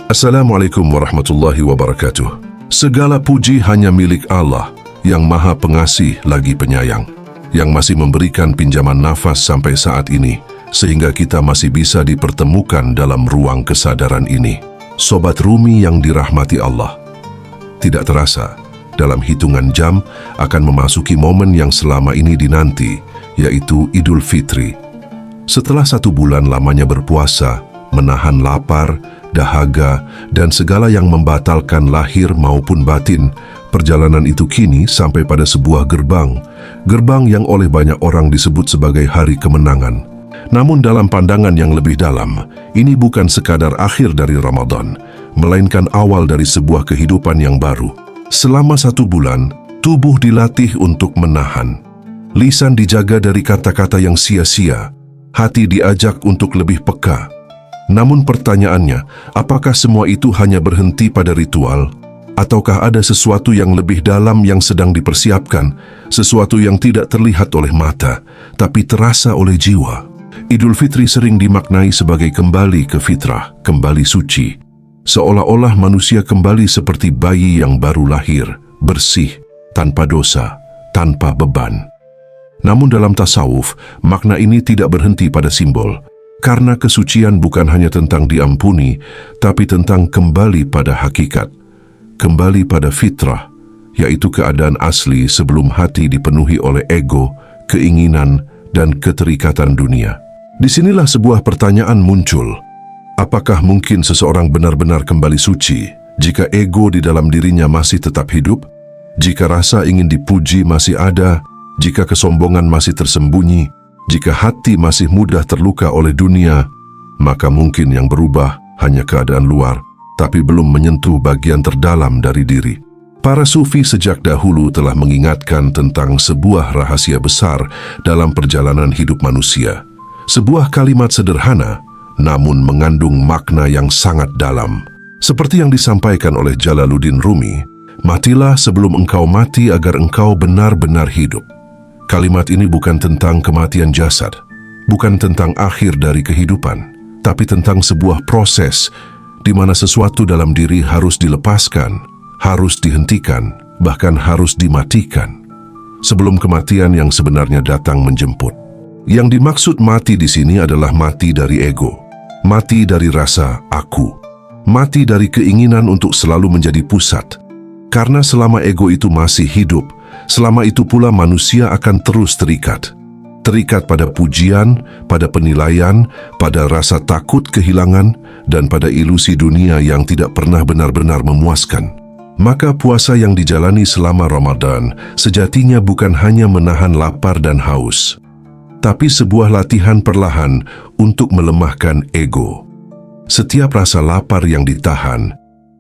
Assalamualaikum warahmatullahi wabarakatuh. Segala puji hanya milik Allah yang Maha Pengasih lagi Penyayang, yang masih memberikan pinjaman nafas sampai saat ini, sehingga kita masih bisa dipertemukan dalam ruang kesadaran ini. Sobat Rumi yang dirahmati Allah, tidak terasa, dalam hitungan jam akan memasuki momen yang selama ini dinanti, yaitu Idul Fitri. Setelah 1 bulan lamanya berpuasa, menahan lapar, dahaga, dan segala yang membatalkan lahir maupun batin, perjalanan itu kini sampai pada sebuah gerbang yang oleh banyak orang disebut sebagai hari kemenangan. Namun dalam pandangan yang lebih dalam, ini bukan sekadar akhir dari Ramadan, melainkan awal dari sebuah kehidupan yang baru. Selama 1 bulan, tubuh dilatih untuk menahan. Lisan dijaga dari kata-kata yang sia-sia, hati diajak untuk lebih peka. Namun pertanyaannya, apakah semua itu hanya berhenti pada ritual? Ataukah ada sesuatu yang lebih dalam yang sedang dipersiapkan? Sesuatu yang tidak terlihat oleh mata, tapi terasa oleh jiwa. Idul Fitri sering dimaknai sebagai kembali ke fitrah, kembali suci. Seolah-olah manusia kembali seperti bayi yang baru lahir, bersih, tanpa dosa, tanpa beban. Namun dalam tasawuf, makna ini tidak berhenti pada simbol. Karena kesucian bukan hanya tentang diampuni, tapi tentang kembali pada hakikat, kembali pada fitrah, yaitu keadaan asli sebelum hati dipenuhi oleh ego, keinginan, dan keterikatan dunia. Disinilah sebuah pertanyaan muncul. Apakah mungkin seseorang benar-benar kembali suci jika ego di dalam dirinya masih tetap hidup? Jika rasa ingin dipuji masih ada? Jika kesombongan masih tersembunyi? Jika hati masih mudah terluka oleh dunia, maka mungkin yang berubah hanya keadaan luar, tapi belum menyentuh bagian terdalam dari diri. Para sufi sejak dahulu telah mengingatkan tentang sebuah rahasia besar dalam perjalanan hidup manusia. Sebuah kalimat sederhana, namun mengandung makna yang sangat dalam. Seperti yang disampaikan oleh Jalaluddin Rumi, matilah sebelum engkau mati agar engkau benar-benar hidup. Kalimat ini bukan tentang kematian jasad, bukan tentang akhir dari kehidupan, tapi tentang sebuah proses di mana sesuatu dalam diri harus dilepaskan, harus dihentikan, bahkan harus dimatikan, sebelum kematian yang sebenarnya datang menjemput. Yang dimaksud mati di sini adalah mati dari ego, mati dari rasa aku, mati dari keinginan untuk selalu menjadi pusat. Karena selama ego itu masih hidup, selama itu pula manusia akan terus terikat. Terikat pada pujian, pada penilaian, pada rasa takut kehilangan, dan pada ilusi dunia yang tidak pernah benar-benar memuaskan. Maka puasa yang dijalani selama Ramadan sejatinya bukan hanya menahan lapar dan haus, tapi sebuah latihan perlahan untuk melemahkan ego. Setiap rasa lapar yang ditahan,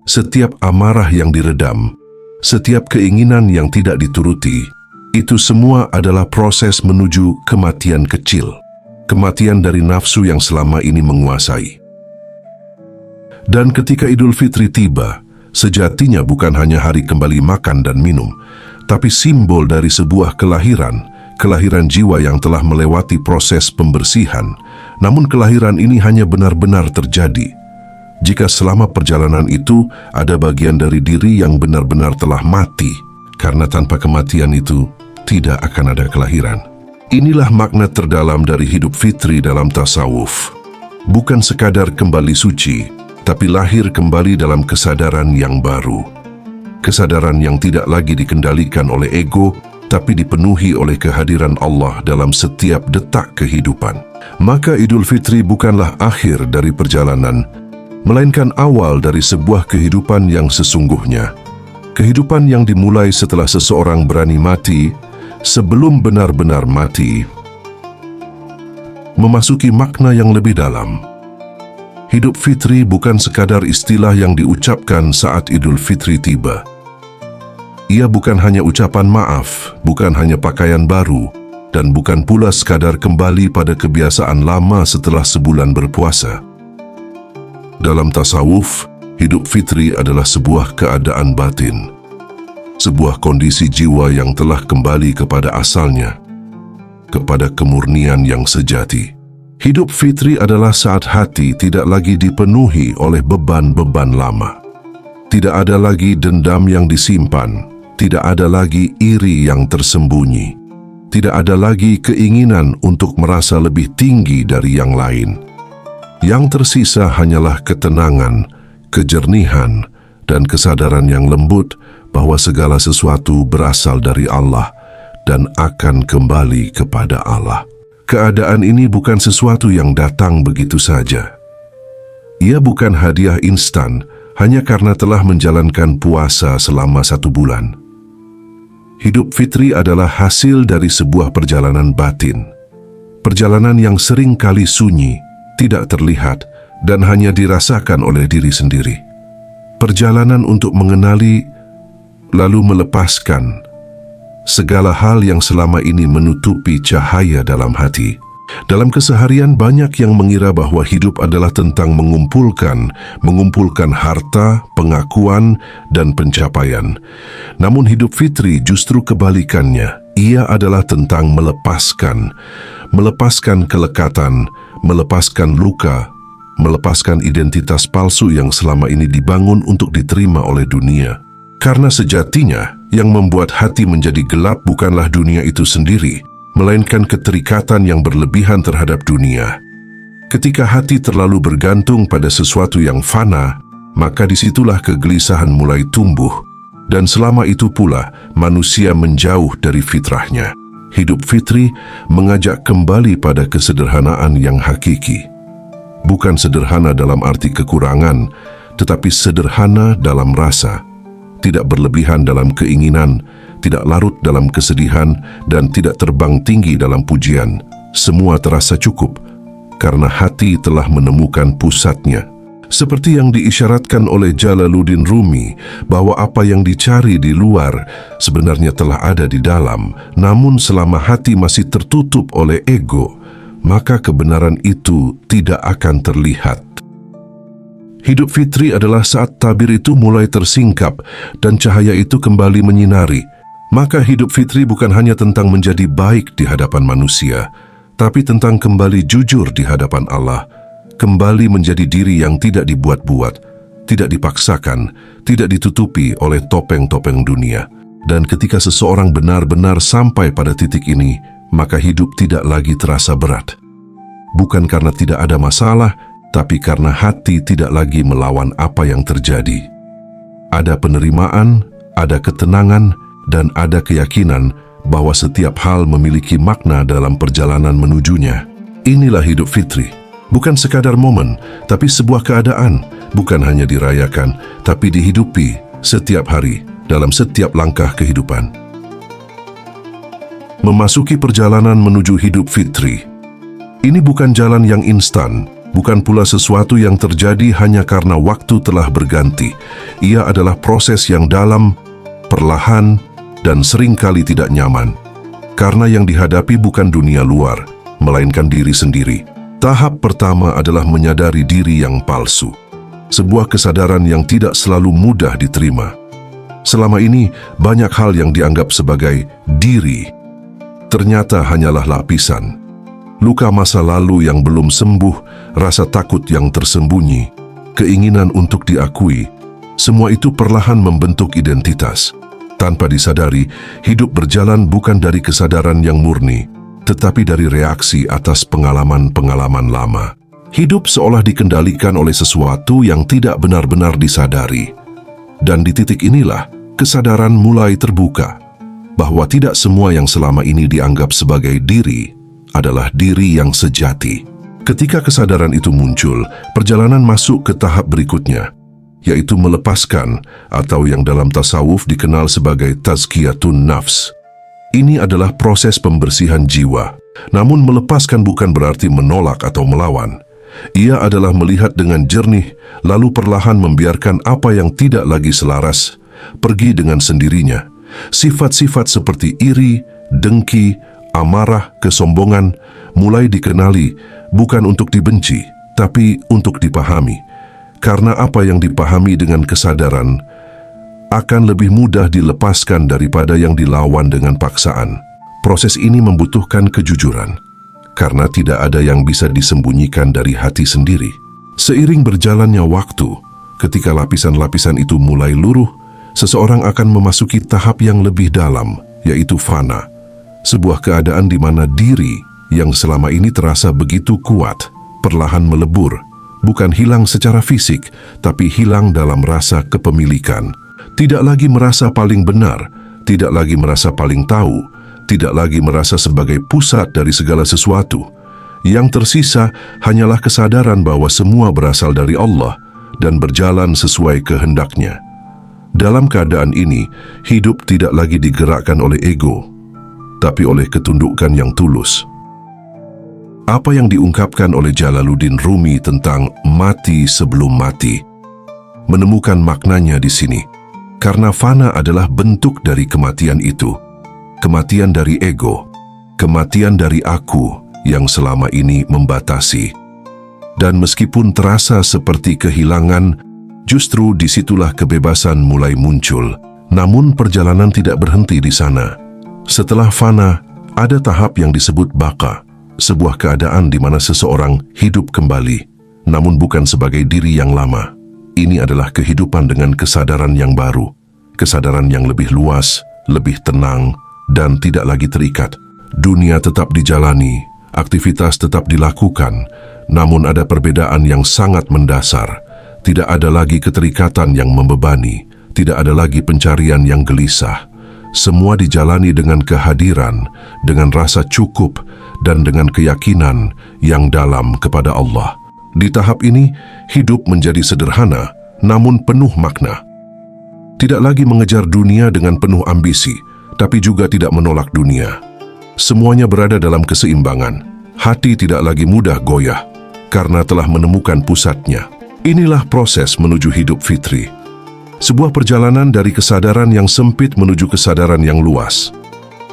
setiap amarah yang diredam, setiap keinginan yang tidak dituruti, itu semua adalah proses menuju kematian kecil, kematian dari nafsu yang selama ini menguasai. Dan ketika Idul Fitri tiba, sejatinya bukan hanya hari kembali makan dan minum, tapi simbol dari sebuah kelahiran jiwa yang telah melewati proses pembersihan. Namun kelahiran ini hanya benar-benar terjadi jika selama perjalanan itu ada bagian dari diri yang benar-benar telah mati, karena tanpa kematian itu tidak akan ada kelahiran. Inilah makna terdalam dari hidup fitri dalam tasawuf. Bukan sekadar kembali suci, tapi lahir kembali dalam kesadaran yang baru. Kesadaran yang tidak lagi dikendalikan oleh ego, tapi dipenuhi oleh kehadiran Allah dalam setiap detak kehidupan. Maka Idul Fitri bukanlah akhir dari perjalanan, melainkan awal dari sebuah kehidupan yang sesungguhnya. Kehidupan yang dimulai setelah seseorang berani mati, sebelum benar-benar mati, memasuki makna yang lebih dalam. Hidup fitri bukan sekadar istilah yang diucapkan saat Idul Fitri tiba. Ia bukan hanya ucapan maaf, bukan hanya pakaian baru, dan bukan pula sekadar kembali pada kebiasaan lama setelah sebulan berpuasa. Dalam tasawuf, hidup fitri adalah sebuah keadaan batin, sebuah kondisi jiwa yang telah kembali kepada asalnya, kepada kemurnian yang sejati. Hidup fitri adalah saat hati tidak lagi dipenuhi oleh beban-beban lama. Tidak ada lagi dendam yang disimpan, tidak ada lagi iri yang tersembunyi, tidak ada lagi keinginan untuk merasa lebih tinggi dari yang lain. Yang tersisa hanyalah ketenangan, kejernihan, dan kesadaran yang lembut bahwa segala sesuatu berasal dari Allah dan akan kembali kepada Allah. Keadaan ini bukan sesuatu yang datang begitu saja. Ia bukan hadiah instan hanya karena telah menjalankan puasa selama 1 bulan. Hidup fitri adalah hasil dari sebuah perjalanan batin. Perjalanan yang sering kali sunyi, tidak terlihat, dan hanya dirasakan oleh diri sendiri. Perjalanan untuk mengenali, lalu melepaskan segala hal yang selama ini menutupi cahaya dalam hati. Dalam keseharian banyak yang mengira bahwa hidup adalah tentang mengumpulkan harta, pengakuan, dan pencapaian. Namun hidup fitri justru kebalikannya. Ia adalah tentang melepaskan kelekatan, melepaskan luka, melepaskan identitas palsu yang selama ini dibangun untuk diterima oleh dunia. Karena sejatinya, yang membuat hati menjadi gelap bukanlah dunia itu sendiri, melainkan keterikatan yang berlebihan terhadap dunia. Ketika hati terlalu bergantung pada sesuatu yang fana, maka disitulah kegelisahan mulai tumbuh, dan selama itu pula manusia menjauh dari fitrahnya. Hidup fitri mengajak kembali pada kesederhanaan yang hakiki. Bukan sederhana dalam arti kekurangan, tetapi sederhana dalam rasa. Tidak berlebihan dalam keinginan, tidak larut dalam kesedihan, dan tidak terbang tinggi dalam pujian. Semua terasa cukup, karena hati telah menemukan pusatnya. Seperti yang diisyaratkan oleh Jalaluddin Rumi, bahwa apa yang dicari di luar sebenarnya telah ada di dalam, namun selama hati masih tertutup oleh ego, maka kebenaran itu tidak akan terlihat. Hidup fitri adalah saat tabir itu mulai tersingkap dan cahaya itu kembali menyinari. Maka hidup fitri bukan hanya tentang menjadi baik di hadapan manusia, tapi tentang kembali jujur di hadapan Allah, kembali menjadi diri yang tidak dibuat-buat, tidak dipaksakan, tidak ditutupi oleh topeng-topeng dunia. Dan ketika seseorang benar-benar sampai pada titik ini, maka hidup tidak lagi terasa berat. Bukan karena tidak ada masalah, tapi karena hati tidak lagi melawan apa yang terjadi. Ada penerimaan, ada ketenangan, dan ada keyakinan bahwa setiap hal memiliki makna dalam perjalanan menujunya. Inilah hidup fitri. Bukan sekadar momen, tapi sebuah keadaan. Bukan hanya dirayakan, tapi dihidupi setiap hari dalam setiap langkah kehidupan. Memasuki perjalanan menuju hidup fitri. Ini bukan jalan yang instan, bukan pula sesuatu yang terjadi hanya karena waktu telah berganti. Ia adalah proses yang dalam, perlahan, dan seringkali tidak nyaman. Karena yang dihadapi bukan dunia luar, melainkan diri sendiri. Tahap pertama adalah menyadari diri yang palsu. Sebuah kesadaran yang tidak selalu mudah diterima. Selama ini, banyak hal yang dianggap sebagai diri ternyata hanyalah lapisan. Luka masa lalu yang belum sembuh, rasa takut yang tersembunyi, keinginan untuk diakui, semua itu perlahan membentuk identitas. Tanpa disadari, hidup berjalan bukan dari kesadaran yang murni, tetapi dari reaksi atas pengalaman-pengalaman lama. Hidup seolah dikendalikan oleh sesuatu yang tidak benar-benar disadari. Dan di titik inilah, kesadaran mulai terbuka, bahwa tidak semua yang selama ini dianggap sebagai diri, adalah diri yang sejati. Ketika kesadaran itu muncul, perjalanan masuk ke tahap berikutnya, yaitu melepaskan atau yang dalam tasawuf dikenal sebagai tazkiyatun nafs. Ini adalah proses pembersihan jiwa. Namun melepaskan bukan berarti menolak atau melawan. Ia adalah melihat dengan jernih, lalu perlahan membiarkan apa yang tidak lagi selaras pergi dengan sendirinya. Sifat-sifat seperti iri, dengki, amarah, kesombongan mulai dikenali, bukan untuk dibenci, tapi untuk dipahami. Karena apa yang dipahami dengan kesadaran akan lebih mudah dilepaskan daripada yang dilawan dengan paksaan. Proses ini membutuhkan kejujuran, karena tidak ada yang bisa disembunyikan dari hati sendiri. Seiring berjalannya waktu, ketika lapisan-lapisan itu mulai luruh, seseorang akan memasuki tahap yang lebih dalam, yaitu fana. Sebuah keadaan di mana diri yang selama ini terasa begitu kuat, perlahan melebur, bukan hilang secara fisik, tapi hilang dalam rasa kepemilikan. Tidak lagi merasa paling benar, tidak lagi merasa paling tahu, tidak lagi merasa sebagai pusat dari segala sesuatu. Yang tersisa hanyalah kesadaran bahwa semua berasal dari Allah dan berjalan sesuai kehendaknya. Dalam keadaan ini, hidup tidak lagi digerakkan oleh ego, tapi oleh ketundukan yang tulus. Apa yang diungkapkan oleh Jalaluddin Rumi tentang mati sebelum mati menemukan maknanya di sini, karena fana adalah bentuk dari kematian itu, kematian dari ego, kematian dari aku yang selama ini membatasi. Dan meskipun terasa seperti kehilangan, justru disitulah kebebasan mulai muncul. Namun perjalanan tidak berhenti di sana. Setelah fana, ada tahap yang disebut baka, sebuah keadaan di mana seseorang hidup kembali, namun bukan sebagai diri yang lama. Ini adalah kehidupan dengan kesadaran yang baru, kesadaran yang lebih luas, lebih tenang, dan tidak lagi terikat. Dunia tetap dijalani, aktivitas tetap dilakukan, namun ada perbedaan yang sangat mendasar. Tidak ada lagi keterikatan yang membebani, tidak ada lagi pencarian yang gelisah. Semua dijalani dengan kehadiran, dengan rasa cukup, dan dengan keyakinan yang dalam kepada Allah. Di tahap ini, hidup menjadi sederhana, namun penuh makna. Tidak lagi mengejar dunia dengan penuh ambisi, tapi juga tidak menolak dunia. Semuanya berada dalam keseimbangan. Hati tidak lagi mudah goyah, karena telah menemukan pusatnya. Inilah proses menuju hidup fitri. Sebuah perjalanan dari kesadaran yang sempit menuju kesadaran yang luas.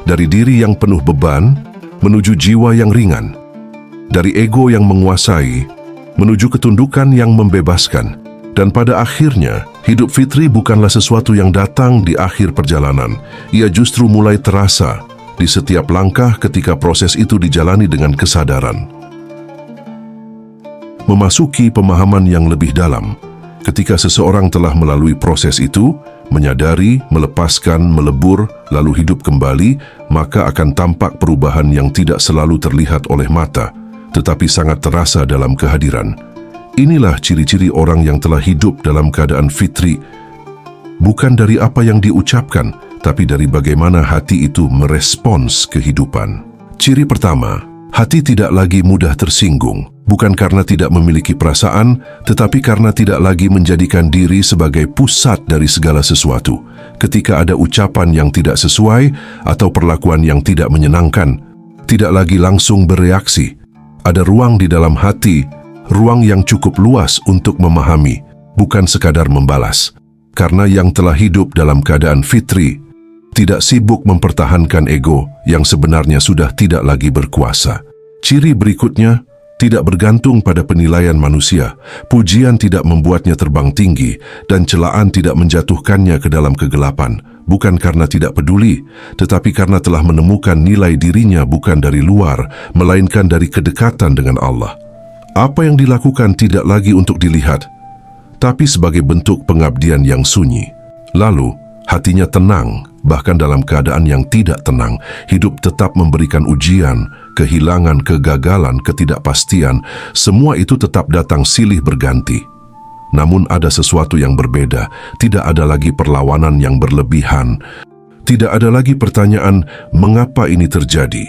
Dari diri yang penuh beban, menuju jiwa yang ringan. Dari ego yang menguasai, menuju ketundukan yang membebaskan. Dan pada akhirnya, hidup fitri bukanlah sesuatu yang datang di akhir perjalanan. Ia justru mulai terasa di setiap langkah ketika proses itu dijalani dengan kesadaran. Memasuki pemahaman yang lebih dalam, ketika seseorang telah melalui proses itu, menyadari, melepaskan, melebur, lalu hidup kembali, maka akan tampak perubahan yang tidak selalu terlihat oleh mata, tetapi sangat terasa dalam kehadiran. Inilah ciri-ciri orang yang telah hidup dalam keadaan fitri, bukan dari apa yang diucapkan, tapi dari bagaimana hati itu merespons kehidupan. Ciri pertama, hati tidak lagi mudah tersinggung, bukan karena tidak memiliki perasaan, tetapi karena tidak lagi menjadikan diri sebagai pusat dari segala sesuatu. Ketika ada ucapan yang tidak sesuai atau perlakuan yang tidak menyenangkan, tidak lagi langsung bereaksi. Ada ruang di dalam hati, ruang yang cukup luas untuk memahami, bukan sekadar membalas. Karena yang telah hidup dalam keadaan fitri, tidak sibuk mempertahankan ego yang sebenarnya sudah tidak lagi berkuasa. Ciri berikutnya, tidak bergantung pada penilaian manusia. Pujian tidak membuatnya terbang tinggi, dan celaan tidak menjatuhkannya ke dalam kegelapan. Bukan karena tidak peduli, tetapi karena telah menemukan nilai dirinya bukan dari luar, melainkan dari kedekatan dengan Allah. Apa yang dilakukan tidak lagi untuk dilihat, tapi sebagai bentuk pengabdian yang sunyi. Lalu, hatinya tenang, bahkan dalam keadaan yang tidak tenang, hidup tetap memberikan ujian, kehilangan, kegagalan, ketidakpastian, semua itu tetap datang silih berganti. Namun ada sesuatu yang berbeda, tidak ada lagi perlawanan yang berlebihan, tidak ada lagi pertanyaan, mengapa ini terjadi?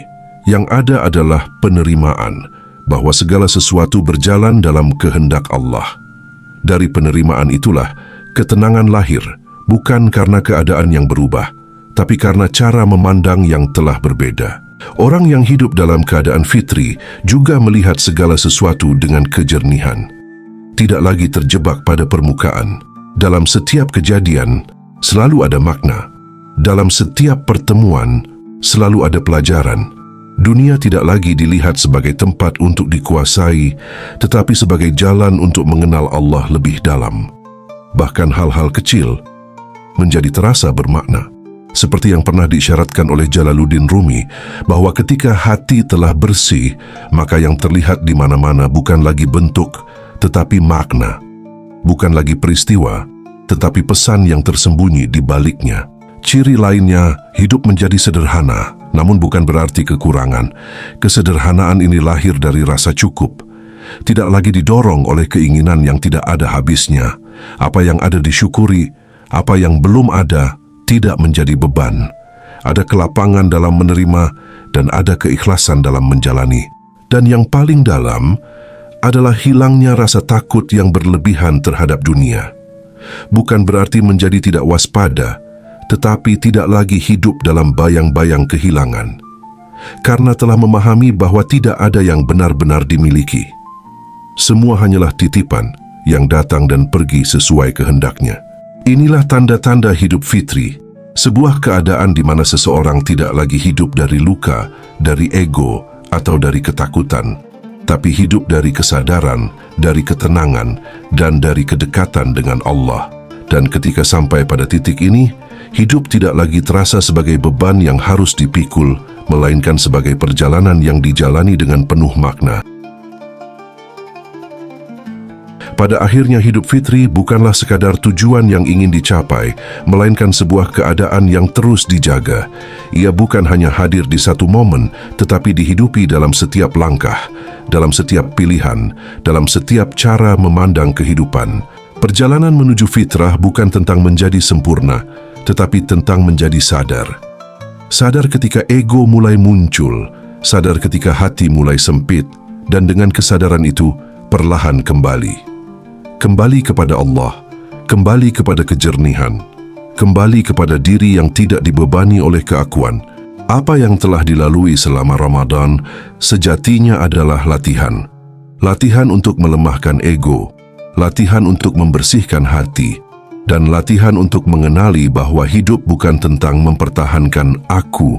Yang ada adalah penerimaan, bahwa segala sesuatu berjalan dalam kehendak Allah. Dari penerimaan itulah, ketenangan lahir, bukan karena keadaan yang berubah, tapi karena cara memandang yang telah berbeda. Orang yang hidup dalam keadaan fitri juga melihat segala sesuatu dengan kejernihan. Tidak lagi terjebak pada permukaan. Dalam setiap kejadian, selalu ada makna. Dalam setiap pertemuan, selalu ada pelajaran. Dunia tidak lagi dilihat sebagai tempat untuk dikuasai, tetapi sebagai jalan untuk mengenal Allah lebih dalam. Bahkan hal-hal kecil menjadi terasa bermakna. seperti yang pernah diisyaratkan oleh Jalaluddin Rumi, bahwa ketika hati telah bersih, maka yang terlihat di mana-mana bukan lagi bentuk, tetapi makna. Bukan lagi peristiwa, tetapi pesan yang tersembunyi di baliknya. Ciri lainnya, hidup menjadi sederhana, namun bukan berarti kekurangan. Kesederhanaan ini lahir dari rasa cukup. Tidak lagi didorong oleh keinginan yang tidak ada habisnya. Apa yang ada disyukuri, apa yang belum ada tidak menjadi beban. Ada kelapangan dalam menerima dan ada keikhlasan dalam menjalani. Dan yang paling dalam adalah hilangnya rasa takut yang berlebihan terhadap dunia. Bukan berarti menjadi tidak waspada, tetapi tidak lagi hidup dalam bayang-bayang kehilangan. Karena telah memahami bahwa tidak ada yang benar-benar dimiliki. Semua hanyalah titipan yang datang dan pergi sesuai kehendaknya. Inilah tanda-tanda hidup fitri, sebuah keadaan di mana seseorang tidak lagi hidup dari luka, dari ego, atau dari ketakutan, tapi hidup dari kesadaran, dari ketenangan, dan dari kedekatan dengan Allah. Dan ketika sampai pada titik ini, hidup tidak lagi terasa sebagai beban yang harus dipikul, melainkan sebagai perjalanan yang dijalani dengan penuh makna. Pada akhirnya hidup fitri bukanlah sekadar tujuan yang ingin dicapai, melainkan sebuah keadaan yang terus dijaga. Ia bukan hanya hadir di satu momen, tetapi dihidupi dalam setiap langkah, dalam setiap pilihan, dalam setiap cara memandang kehidupan. Perjalanan menuju fitrah bukan tentang menjadi sempurna, tetapi tentang menjadi sadar. Sadar ketika ego mulai muncul, sadar ketika hati mulai sempit, dan dengan kesadaran itu perlahan kembali. Kembali kepada Allah, kembali kepada kejernihan, kembali kepada diri yang tidak dibebani oleh keakuan. Apa yang telah dilalui selama Ramadan sejatinya adalah latihan. Latihan untuk melemahkan ego, latihan untuk membersihkan hati, dan latihan untuk mengenali bahwa hidup bukan tentang mempertahankan aku,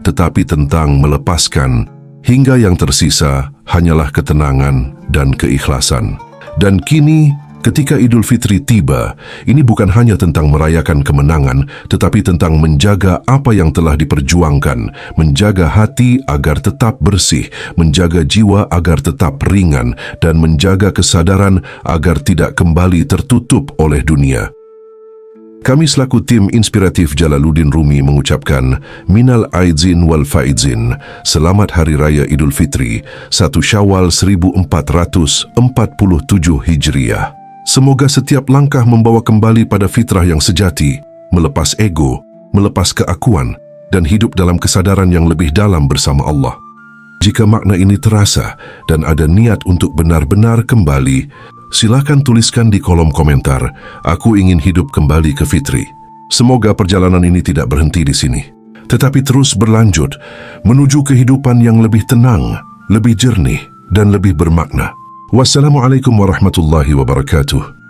tetapi tentang melepaskan, hingga yang tersisa hanyalah ketenangan dan keikhlasan. Dan kini, ketika Idul Fitri tiba, ini bukan hanya tentang merayakan kemenangan, tetapi tentang menjaga apa yang telah diperjuangkan, menjaga hati agar tetap bersih, menjaga jiwa agar tetap ringan, dan menjaga kesadaran agar tidak kembali tertutup oleh dunia. Kami selaku tim inspiratif Jalaluddin Rumi mengucapkan Minal Aidin wal Faizin, Selamat Hari Raya Idul Fitri, 1 Syawal 1447 Hijriah. Semoga setiap langkah membawa kembali pada fitrah yang sejati, melepas ego, melepas keakuan, dan hidup dalam kesadaran yang lebih dalam bersama Allah. Jika makna ini terasa dan ada niat untuk benar-benar kembali, silakan tuliskan di kolom komentar, aku ingin hidup kembali ke fitri. Semoga perjalanan ini tidak berhenti di sini, tetapi terus berlanjut menuju kehidupan yang lebih tenang, lebih jernih, dan lebih bermakna. Wassalamualaikum warahmatullahi wabarakatuh.